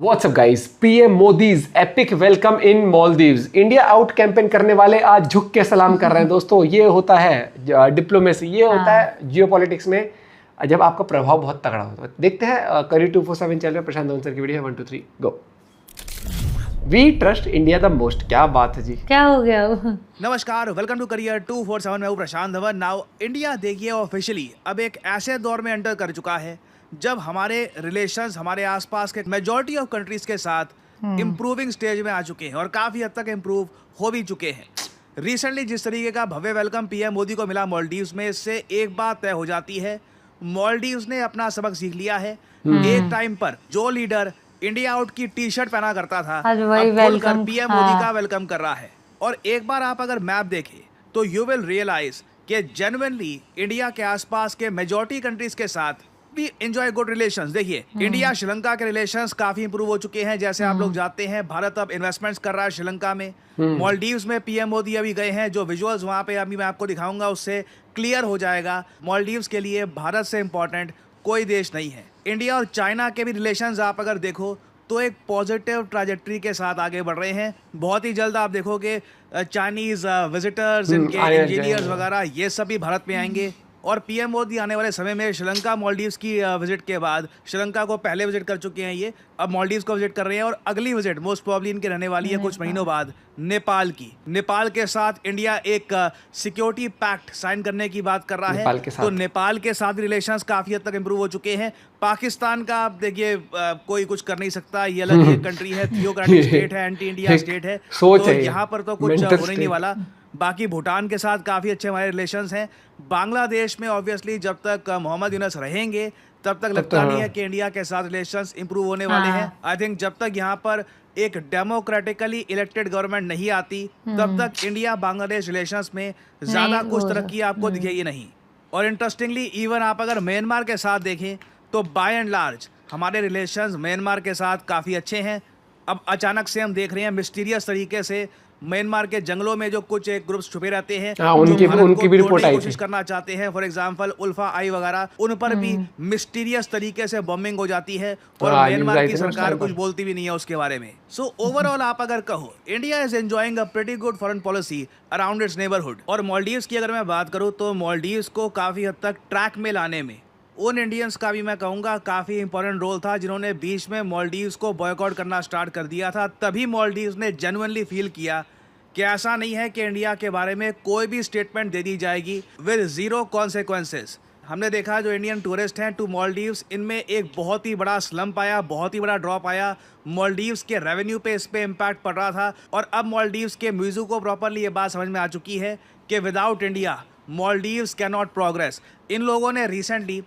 WhatsApp guys, PM Modi's epic welcome in Maldives. India out campaign करने वाले आज झुक के सलाम कर रहे हैं। दोस्तों, ये होता है डिप्लोमेसी, ये होता है जियोपॉलिटिक्स में जब आपका प्रभाव बहुत तगड़ा होता है। देखते हैं करी 247 चैनल प्रशांत आंसर की video 1 2 3 go. We trust India the most. क्या बात है जी, क्या हो गया? नमस्कार, वेलकम टू करियर 247। मैं हूं प्रशांत धवन। नाउ इंडिया देखिए ऑफिशियली अब एक ऐसे दौर में एंटर कर चुका है जब हमारे रिलेशंस हमारे आसपास के मेजॉरिटी ऑफ कंट्रीज के साथ इम्प्रूविंग स्टेज में आ चुके हैं और काफ़ी हद तक इम्प्रूव हो भी चुके हैं। रिसेंटली जिस तरीके का भव्य वेलकम पीएम मोदी को मिला मालदीव्स में, इससे एक बात तय हो जाती है, मालदीव्स ने अपना सबक सीख लिया है। एक टाइम पर जो लीडर इंडिया आउट की टी शर्ट पहना करता था, आज वही अब खुलकर वेलकम पीएम मोदी का वेलकम कर रहा है। और एक बार आप अगर मैप देखें तो यू विल रियलाइज कि जेन्युइनली इंडिया के आसपास के मेजॉरिटी कंट्रीज के साथ भी एंजॉय गुड रिलेशंस। देखिए, इंडिया श्रीलंका के रिलेशंस काफी इंप्रूव हो चुके हैं। जैसे आप लोग जानते हैं, भारत अब इन्वेस्टमेंट्स कर रहा है श्रीलंका में। मालदीव्स में पीएम मोदी अभी गए हैं। जो विजुअल्स वहां पे अभी मैं आपको दिखाऊंगा उससे क्लियर हो जाएगा, मालदीव्स के लिए भारत से इंपॉर्टेंट कोई देश नहीं है। इंडिया और चाइना के भी रिलेशंस आप अगर देखो तो एक पॉजिटिव ट्रैजेक्टरी के साथ आगे बढ़ रहे हैं। बहुत ही जल्द आप देखोगे चाइनीज विजिटर्स, इनके इंजीनियर्स वगैरह, ये सभी भारत में आएंगे। और पीएम मोदी आने वाले समय में श्रीलंका मालदीव्स की विजिट के बाद, श्रीलंका को पहले विजिट कर चुके हैं ये, अब मालदीव्स को विजिट कर रहे हैं। और अगली विजिट मोस्ट प्रोबेबली इनके रहने वाली है कुछ महीनों बाद नेपाल की। नेपाल के साथ इंडिया एक सिक्योरिटी पैक्ट साइन करने की बात कर रहा है, तो नेपाल के साथ रिलेशंस काफी हद तक इंप्रूव हो चुके हैं। पाकिस्तान का आप देखिए कोई कुछ कर नहीं सकता, ये अलग एक कंट्री है, थियोक्रेटिक स्टेट है, एंटी इंडिया स्टेट है, तो यहाँ पर तो कुछ होने नहीं वाला। बाकी भूटान के साथ काफ़ी अच्छे हमारे रिलेशंस हैं। बांग्लादेश में ऑब्वियसली जब तक मोहम्मद यूनस रहेंगे तब तक लगता नहीं है कि इंडिया के साथ रिलेशंस इंप्रूव होने वाले हैं। आई थिंक जब तक यहाँ पर एक डेमोक्रेटिकली इलेक्टेड गवर्नमेंट नहीं आती तब तक इंडिया बांग्लादेश रिलेशंस में ज़्यादा कुछ तरक्की आपको दिखेगी नहीं। और इंटरेस्टिंगली इवन आप अगर म्यांमार के साथ देखें तो बाय एंड लार्ज हमारे रिलेशंस म्यांमार के साथ काफ़ी अच्छे हैं। अब अचानक से हम देख रहे हैं मिस्टीरियस तरीके से म्यांमार के जंगलों में जो कुछ एक ग्रुप्स छुपे रहते हैं, उनकी भी रिपोर्ट आई, कोशिश करना चाहते हैं। फॉर एग्जांपल उल्फा आई वगैरह, उन पर भी मिस्टीरियस तरीके से बॉम्बिंग हो जाती है और म्यांमार की सरकार कुछ बोलती भी नहीं है उसके बारे में। सो ओवरऑल आप अगर कहो, India is enjoying a pretty good foreign policy around its neighbourhood. और मालदीव्स की अगर मैं बात करूं तो मालदीव्स को काफी हद तक ट्रैक में लाने में उन इंडियंस का भी मैं कहूँगा काफ़ी इंपॉर्टेंट रोल था जिन्होंने बीच में मालदीव्स को बॉयकॉट करना स्टार्ट कर दिया था। तभी मालदीव्स ने जेन्युइनली फील किया कि ऐसा नहीं है कि इंडिया के बारे में कोई भी स्टेटमेंट दे दी जाएगी विद ज़ीरो कॉन्सिक्वेंसेस। हमने देखा जो इंडियन टूरिस्ट हैं टू मालदीव्स, इनमें एक बहुत ही बड़ा स्लम्प आया, बहुत ही बड़ा ड्रॉप आया। मालदीव्स के रेवेन्यू पे इस पे इम्पैक्ट पड़ रहा था। और अब मालदीव्स के म्यूज़िक को प्रॉपरली ये बात समझ में आ चुकी है कि without India Maldives can not progress. इन लोगों ने रिसेंटली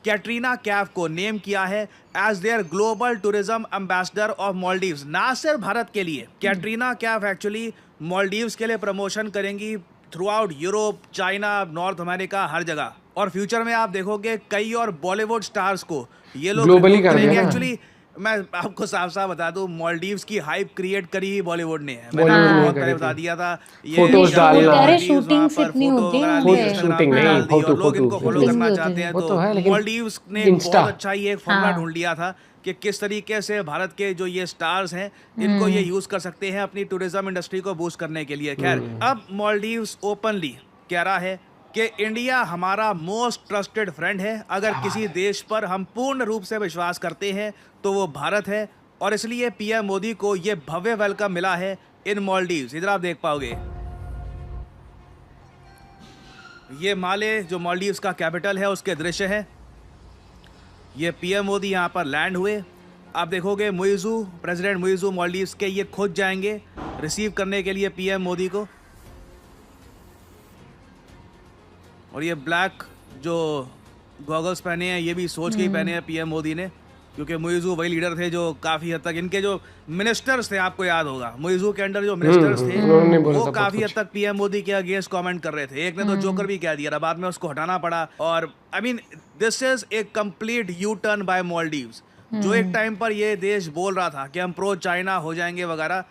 कैटरीना कैफ को नेम किया है as their global tourism ambassador of Maldives. ना सिर्फ भारत के लिए, कैटरीना कैफ एक्चुअली मालदीव्स के लिए प्रमोशन करेंगी throughout Europe, China, north America, हर जगह। और फ्यूचर में आप देखोगे कई और बॉलीवुड स्टार्स को ये लोग ग्लोबली करेंगे। एक्चुअली मैं आपको साफ साफ बता दूं, मालदीव्स की हाइप क्रिएट करी ही बॉलीवुड ने है। मैंने आपको बहुत पहले बता दिया था। ये फोटोज डालना, शूटिंग इतनी होती है, शूटिंग नहीं, फोटो लोग इनको फॉलो करना चाहते हैं। तो मालदीव्स ने बहुत अच्छा ही एक फॉर्मूला ढूंढ लिया था कि किस तरीके से भारत के जो ये स्टार्स हैं इनको ये यूज कर सकते हैं अपनी टूरिज्म इंडस्ट्री को बूस्ट करने के लिए। खैर, अब मालदीव्स ओपनली कह रहा है कि इंडिया हमारा मोस्ट ट्रस्टेड फ्रेंड है। अगर किसी देश पर हम पूर्ण रूप से विश्वास करते हैं तो वो भारत है। और इसलिए पीएम मोदी को ये भव्य वेलकम मिला है इन मालदीव्स। इधर आप देख पाओगे ये माले जो मालदीव्स का कैपिटल है उसके दृश्य है। ये पीएम मोदी यहाँ पर लैंड हुए। आप देखोगे मुइज़ू, प्रेसिडेंट मुइज़ू मालदीव्स के, ये खुद जाएंगे रिसीव करने के लिए पीएम मोदी को। और ये ब्लैक जो गॉगल्स पहने हैं ये भी सोच के ही पहने हैं पीएम मोदी ने, क्योंकि मुइज़ू वही लीडर थे जो काफ़ी हद तक, इनके जो मिनिस्टर्स थे आपको याद होगा, मुइज़ू के अंडर जो मिनिस्टर्स थे वो काफ़ी हद तक पीएम मोदी के अगेंस्ट कमेंट कर रहे थे। एक ने तो जोकर भी कह दिया था, बाद में उसको हटाना पड़ा। और I mean this is a complete U turn by Maldives. जो एक टाइम पर ये देश बोल रहा था कि हम प्रो चाइना हो जाएंगे वगैरह,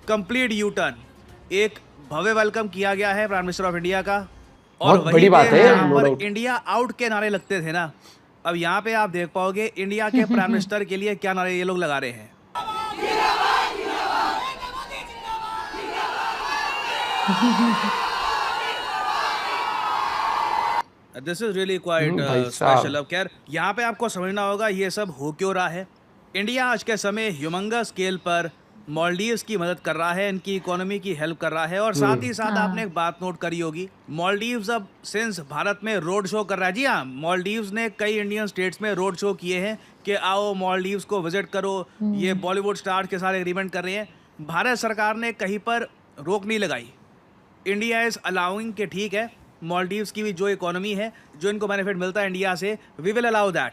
कंप्लीट यू टर्न। एक भव्य वेलकम किया गया है प्राइम मिनिस्टर ऑफ इंडिया का। और बड़ी बात है, यहाँ पर इंडिया आउट के नारे लगते थे ना, अब यहाँ पे आप देख पाओगे इंडिया के प्राइम मिनिस्टर के लिए क्या नारे ये लोग लगा रहे हैं। दिस इज रियली क्वाइट भाई साहब। स्पेशल। अब खैर यहाँ पे आपको समझना होगा ये सब हो क्यों रहा है। इंडिया आज के समय ह्यूमंगस स्केल पर मालदीव्स की मदद कर रहा है, इनकी इकोनॉमी की हेल्प कर रहा है, और साथ ही साथ आपने एक बात नोट करी होगी, मालदीव्स अब सिंस भारत में रोड शो कर रहा है। जी हाँ, मालदीव्स ने कई इंडियन स्टेट्स में रोड शो किए हैं कि आओ मालदीव्स को विजिट करो, ये बॉलीवुड स्टार्स के साथ एग्रीमेंट कर रहे हैं। भारत सरकार ने कहीं पर रोक नहीं लगाई। इंडिया इज अलाउइंग कि ठीक है, मालदीव्स की भी जो इकोनॉमी है, जो इनको बेनिफिट मिलता है इंडिया से, वी विल अलाउ दैट।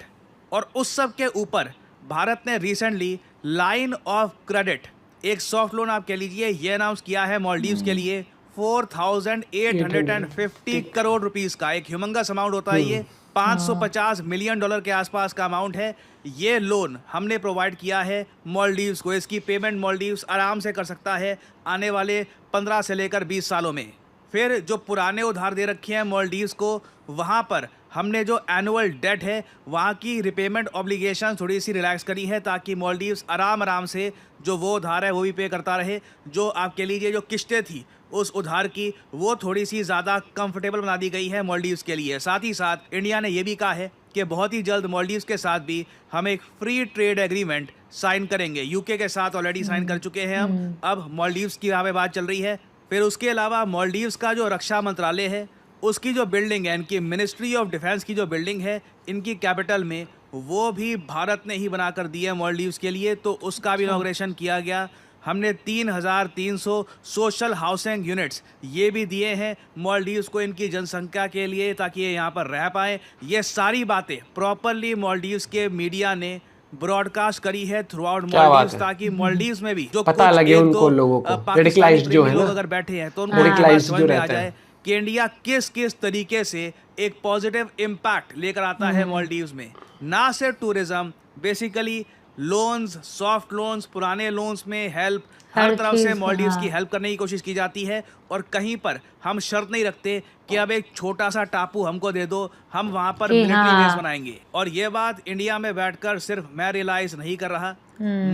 और उस सब के ऊपर भारत ने रिसेंटली लाइन ऑफ क्रेडिट, एक सॉफ्ट लोन आप कह लीजिए, ये अनाउंस किया है मालदीव्स के लिए 4,850 करोड़ रुपीस का। एक ह्यूमंगस अमाउंट होता है ये, 550 मिलियन डॉलर के आसपास का अमाउंट है। ये लोन हमने प्रोवाइड किया है मालदीव्स को। इसकी पेमेंट मालदीव्स आराम से कर सकता है आने वाले 15 से लेकर 20 सालों में। फिर जो पुराने उधार दे रखे हैं मालदीव्स को, वहाँ पर हमने जो एनुअल डेट है, वहाँ की रिपेमेंट ऑब्लिगेशन थोड़ी सी रिलैक्स करी है, ताकि मालदीव्स आराम से जो वो उधार है वो भी पे करता रहे। जो आप कह लीजिए जो किस्तें थी उस उधार की, वो थोड़ी सी ज़्यादा कंफर्टेबल बना दी गई है मालदीव्स के लिए। साथ ही साथ इंडिया ने ये भी कहा है कि बहुत ही जल्द मालदीव्स के साथ भी हम एक फ्री ट्रेड एग्रीमेंट साइन करेंगे। यूके के साथ ऑलरेडी साइन कर चुके हैं हम, अब मालदीव्स की यहाँ पे बात चल रही है। फिर उसके अलावा मालदीव्स का जो रक्षा मंत्रालय है, उसकी जो बिल्डिंग है, इनकी मिनिस्ट्री ऑफ डिफेंस की जो बिल्डिंग है इनकी कैपिटल में, वो भी भारत ने ही बनाकर दी है मालदीव्स के लिए, तो उसका भी इनॉग्रेशन किया गया। हमने 3,300 सोशल हाउसिंग यूनिट्स ये भी दिए हैं मालदीव्स को इनकी जनसंख्या के लिए, ताकि ये यहाँ पर रह पाएँ। ये सारी बातें प्रॉपरली मालदीव्स के मीडिया ने ब्रॉडकास्ट करी है थ्रू आउट मालदीव्स, ताकि मालदीव्स में भी जो पता लगे उनको लोगों को, रेडिकलाइज्ड जो है ना, लोग अगर बैठे हैं तो उनको रेडिकलाइज्ड समझ जो में आ रहता जाए है कि इंडिया किस किस तरीके से एक पॉजिटिव इम्पैक्ट लेकर आता है मालदीव्स में। ना सिर्फ tourism, basically loans, soft loans, पुराने लोन्स में हेल्प, हर तरफ से मालदीव्स की हेल्प करने की कोशिश की जाती है। और कहीं पर हम शर्त नहीं रखते कि अब एक छोटा सा टापू हमको दे दो, हम वहाँ पर मिलिट्री बेस बनाएंगे। और ये बात इंडिया में बैठकर सिर्फ मैं रियलाइज नहीं कर रहा,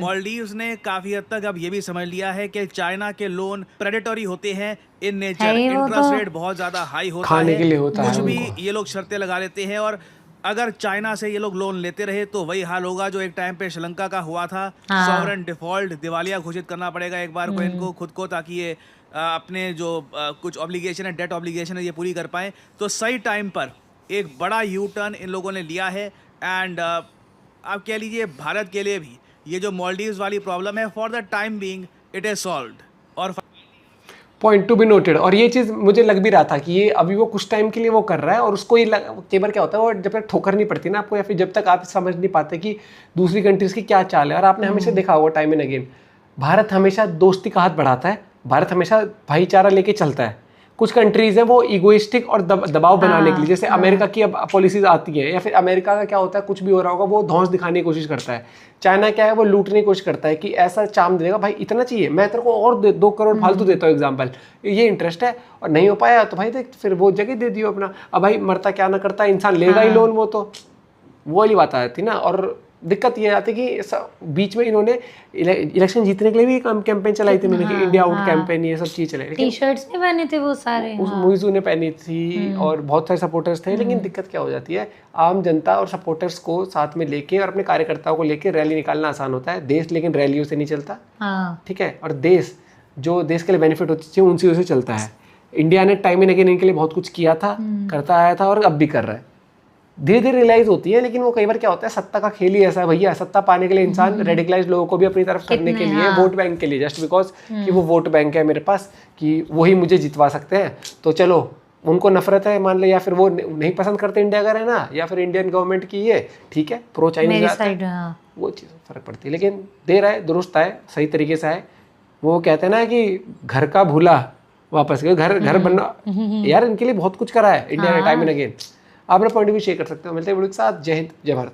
मालदीव्स ने काफी हद तक अब ये भी समझ लिया है कि चाइना के लोन प्रेडेटरी होते हैं इन नेचर, इंटरेस्ट रेट बहुत ज्यादा हाई होता खाने है, के लिए होता कुछ है भी उनको। ये लोग शर्तें लगा लेते हैं। और अगर चाइना से ये लोग लोन लेते रहे तो वही हाल होगा जो एक टाइम पे श्रीलंका का हुआ था, सॉवरेन डिफॉल्ट, दिवालिया घोषित करना पड़ेगा एक बार को इनको खुद को, ताकि ये अपने जो कुछ ऑब्लिगेशन है, डेट ऑब्लिगेशन है, ये पूरी कर पाएं। तो सही टाइम पर एक बड़ा यू टर्न इन लोगों ने लिया है। एंड आप कह लीजिए भारत के लिए भी ये जो मालदीव्स वाली प्रॉब्लम है, for the time being it is solved. और पॉइंट टू बी नोटेड। और ये चीज़ मुझे लग भी रहा था कि ये अभी वो कुछ टाइम के लिए वो कर रहा है, और उसको ये कई बार क्या होता है, वो जब तक ठोकर नहीं पड़ती ना आपको, या फिर जब तक आप समझ नहीं पाते कि दूसरी कंट्रीज़ की क्या चाल है। और आपने हमेशा देखा होगा टाइम एंड अगेन, भारत हमेशा दोस्ती का हाथ बढ़ाता है, भारत हमेशा भाईचारा लेके चलता है। कुछ कंट्रीज़ हैं वो इगोइस्टिक और दबाव बनाने के लिए, जैसे अमेरिका की अब पॉलिसीज आती है, या फिर अमेरिका का क्या होता है, कुछ भी हो रहा होगा वो धौंस दिखाने की कोशिश करता है। चाइना क्या है, वो लूटने की कोशिश करता है कि ऐसा चाम देगा, भाई इतना चाहिए, मैं तेरे को और 2 करोड़ फालतू देता हूँ, एग्जाम्पल ये इंटरेस्ट है, और नहीं हो पाया तो भाई देख फिर वो जगह दे दियो अपना। अब भाई मरता क्या ना करता, इंसान लेगा ही लोन, वो तो वो वाली बात आ जाती ना। और दिक्कत ये आती कि बीच में इन्होंने इलेक्शन जीतने के लिए भी कैंपेन चलाई थी, मैंने कि इंडिया आउट कैंपेन, ये सब चीज चले, लेकिन टी-शर्ट्स नहीं पहने थे वो सारे, उस मुइज़ू ने पहनी थी और बहुत सारे सपोर्टर्स थे। लेकिन दिक्कत क्या हो जाती है, आम जनता और सपोर्टर्स को साथ में लेके और अपने कार्यकर्ताओं को लेके रैली निकालना आसान होता है, देश लेकिन रैलियों से नहीं चलता, ठीक है। और देश जो देश के लिए बेनिफिट होती है उन चीज़ों से चलता है। इंडिया ने टाइम एंड अगेन इनके लिए बहुत कुछ किया था, करता आया था, और अब भी कर रहा है। धीरे धीरे रियलाइज होती है, लेकिन वो कई बार क्या होता है, सत्ता का खेल ही ऐसा है भैया, सत्ता पाने के लिए इंसान रेडिकलाइज लोगों को भी अपनी तरफ करने के लिए, वोट बैंक के लिए, जस्ट बिकॉज कि वो वोट बैंक है मेरे पास, कि वही मुझे जितवा सकते हैं, तो चलो उनको नफरत है मान ले, या फिर वो नहीं पसंद करते इंडिया का रहना, या फिर इंडियन गवर्नमेंट की ये ठीक है प्रो चाइनीज, वो चीज़ फर्क पड़ती है। लेकिन देर आए दुरुस्त आए, सही तरीके से आए। वो कहते हैं ना कि घर का भूला वापस गए, घर बनना, यार इनके लिए बहुत कुछ करा है इंडिया ने टाइम एंड अगेन। आप अपना पॉइंट भी शेयर कर सकते हो। मिलते हैं वीडियो के साथ। जय हिंद, जय भारत।